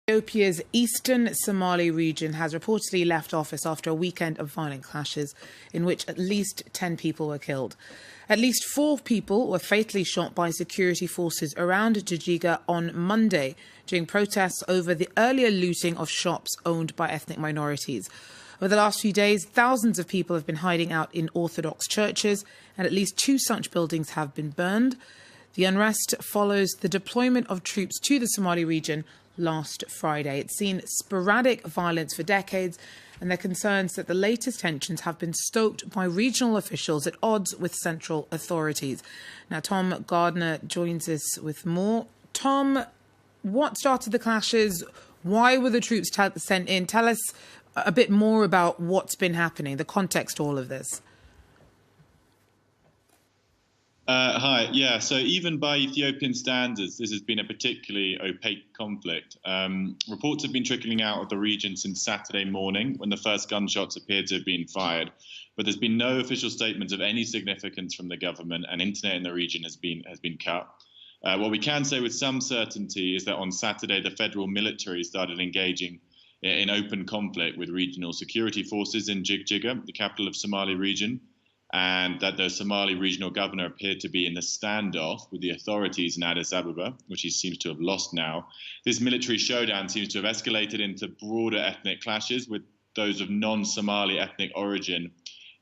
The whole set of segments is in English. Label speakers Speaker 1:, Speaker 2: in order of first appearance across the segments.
Speaker 1: Ethiopia's eastern Somali region has reportedly left office after a weekend of violent clashes in which at least 10 people were killed. At least 4 people were fatally shot by security forces around Jijjiga on Monday during protests over the earlier looting of shops owned by ethnic minorities. Over the last few days, thousands of people have been hiding out in Orthodox churches, and at least 2 such buildings have been burned. The unrest follows the deployment of troops to the Somali region last Friday. It's seen sporadic violence for decades, and there are concerns that the latest tensions have been stoked by regional officials at odds with central authorities. Now, Tom Gardner joins us with more. Tom, what started the clashes? Why were the troops sent in? Tell us a bit more about what's been happening, the context to all of this.
Speaker 2: Hi. Yeah, so even by Ethiopian standards, this has been a particularly opaque conflict. Reports have been trickling out of the region since Saturday morning when the first gunshots appeared to have been fired. But there's been no official statements of any significance from the government, and internet in the region has been cut. What we can say with some certainty is that on Saturday, the federal military started engaging in open conflict with regional security forces in Jijjiga, the capital of Somali region, and that the Somali regional governor appeared to be in the standoff with the authorities in Addis Ababa, which he seems to have lost now. This military showdown seems to have escalated into broader ethnic clashes, with those of non-Somali ethnic origin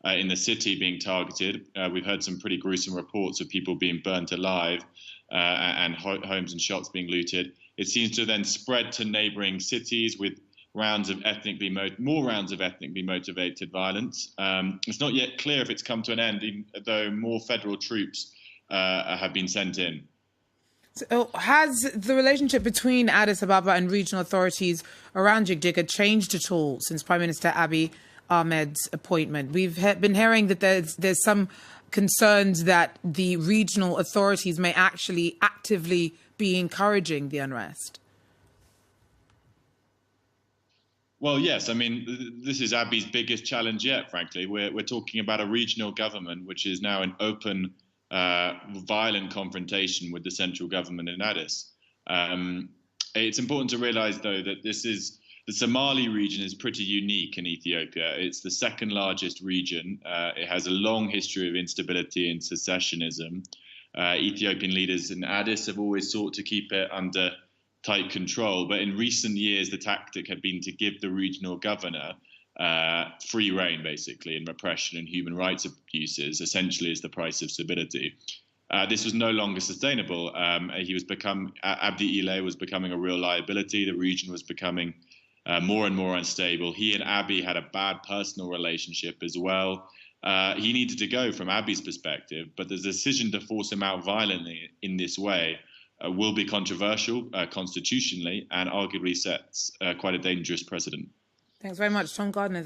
Speaker 2: in the city being targeted. We've heard some pretty gruesome reports of people being burnt alive and homes and shops being looted. It seems to have then spread to neighboring cities with more rounds of ethnically motivated violence. It's not yet clear if it's come to an end, even though more federal troops have been sent in.
Speaker 1: So has the relationship between Addis Ababa and regional authorities around Jijjiga changed at all since Prime Minister Abiy Ahmed's appointment? We've been hearing that there's some concerns that the regional authorities may actually actively be encouraging the unrest.
Speaker 2: Well, yes. I mean, this is Abiy's biggest challenge yet, frankly. We're talking about a regional government which is now in open, violent confrontation with the central government in Addis. It's important to realize, though, that the Somali region is pretty unique in Ethiopia. It's the second largest region. It has a long history of instability and secessionism. Ethiopian leaders in Addis have always sought to keep it under tight control, but in recent years the tactic had been to give the regional governor free rein, basically, in repression and human rights abuses, essentially as the price of stability. This was no longer sustainable. Abdi Ile was becoming a real liability. The region was becoming more and more unstable. He and Abiy had a bad personal relationship as well. He needed to go from Abiy's perspective, but the decision to force him out violently in this way will be controversial constitutionally and arguably sets quite a dangerous precedent.
Speaker 1: Thanks very much, Tom Gardner.